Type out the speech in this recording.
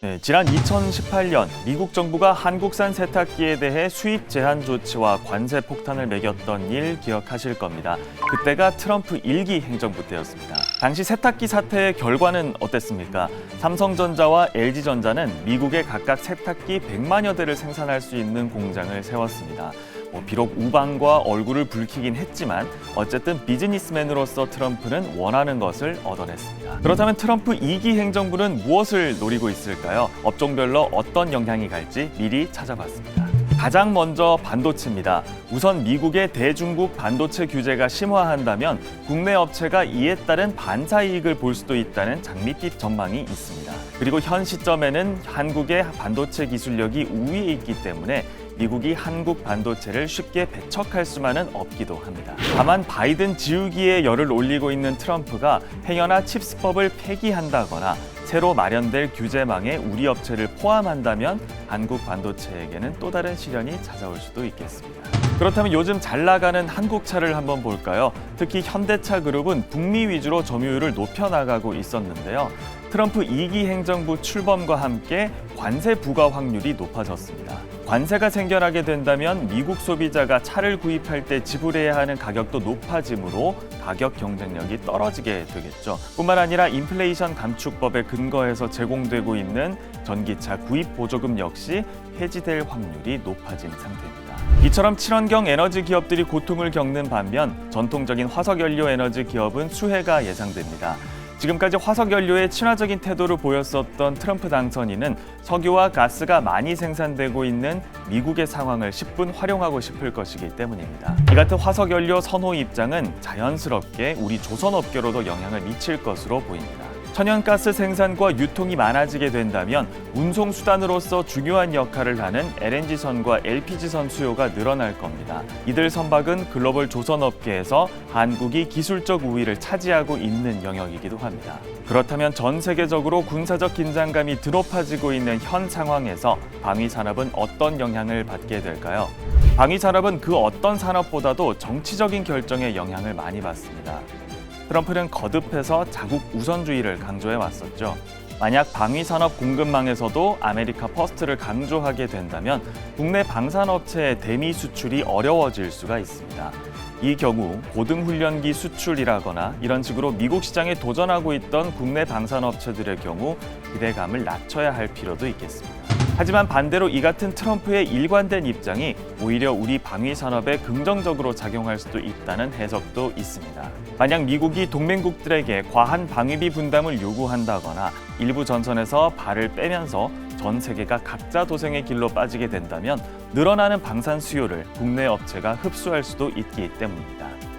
네, 지난 2018년 미국 정부가 한국산 세탁기에 대해 수입 제한 조치와 관세 폭탄을 매겼던 일 기억하실 겁니다. 그때가 트럼프 1기 행정부 때였습니다. 당시 세탁기 사태의 결과는 어땠습니까? 삼성전자와 LG전자는 미국에 각각 세탁기 100만여 대를 생산할 수 있는 공장을 세웠습니다. 비록 우방과 얼굴을 붉히긴 했지만 어쨌든 비즈니스맨으로서 트럼프는 원하는 것을 얻어냈습니다. 그렇다면 트럼프 2기 행정부는 무엇을 노리고 있을까요? 업종별로 어떤 영향이 갈지 미리 찾아봤습니다. 가장 먼저 반도체입니다. 우선 미국의 대중국 반도체 규제가 심화한다면 국내 업체가 이에 따른 반사 이익을 볼 수도 있다는 장밋빛 전망이 있습니다. 그리고 현 시점에는 한국의 반도체 기술력이 우위에 있기 때문에 미국이 한국 반도체를 쉽게 배척할 수만은 없기도 합니다. 다만 바이든 지우기에 열을 올리고 있는 트럼프가 행여나 칩스법을 폐기한다거나 새로 마련될 규제망에 우리 업체를 포함한다면 한국 반도체에게는 또 다른 시련이 찾아올 수도 있겠습니다. 그렇다면 요즘 잘 나가는 한국차를 한번 볼까요? 특히 현대차 그룹은 북미 위주로 점유율을 높여나가고 있었는데요. 트럼프 2기 행정부 출범과 함께 관세 부과 확률이 높아졌습니다. 관세가 생겨나게 된다면 미국 소비자가 차를 구입할 때 지불해야 하는 가격도 높아지므로 가격 경쟁력이 떨어지게 되겠죠. 뿐만 아니라 인플레이션 감축법에 근거해서 제공되고 있는 전기차 구입 보조금 역시 폐지될 확률이 높아진 상태입니다. 이처럼 친환경 에너지 기업들이 고통을 겪는 반면 전통적인 화석연료 에너지 기업은 수혜가 예상됩니다. 지금까지 화석연료에 친화적인 태도를 보였었던 트럼프 당선인은 석유와 가스가 많이 생산되고 있는 미국의 상황을 10분 활용하고 싶을 것이기 때문입니다. 이 같은 화석연료 선호 입장은 자연스럽게 우리 조선업계로도 영향을 미칠 것으로 보입니다. 천연가스 생산과 유통이 많아지게 된다면 운송수단으로서 중요한 역할을 하는 LNG선과 LPG선 수요가 늘어날 겁니다. 이들 선박은 글로벌 조선업계에서 한국이 기술적 우위를 차지하고 있는 영역이기도 합니다. 그렇다면 전 세계적으로 군사적 긴장감이 드높아지고 있는 현 상황에서 방위산업은 어떤 영향을 받게 될까요? 방위산업은 그 어떤 산업보다도 정치적인 결정에 영향을 많이 받습니다. 트럼프는 거듭해서 자국 우선주의를 강조해 왔었죠. 만약 방위산업 공급망에서도 아메리카 퍼스트를 강조하게 된다면 국내 방산업체의 대미 수출이 어려워질 수가 있습니다. 이 경우 고등훈련기 수출이라거나 이런 식으로 미국 시장에 도전하고 있던 국내 방산업체들의 경우 기대감을 낮춰야 할 필요도 있겠습니다. 하지만 반대로 이 같은 트럼프의 일관된 입장이 오히려 우리 방위산업에 긍정적으로 작용할 수도 있다는 해석도 있습니다. 만약 미국이 동맹국들에게 과한 방위비 분담을 요구한다거나 일부 전선에서 발을 빼면서 전 세계가 각자 도생의 길로 빠지게 된다면 늘어나는 방산 수요를 국내 업체가 흡수할 수도 있기 때문입니다.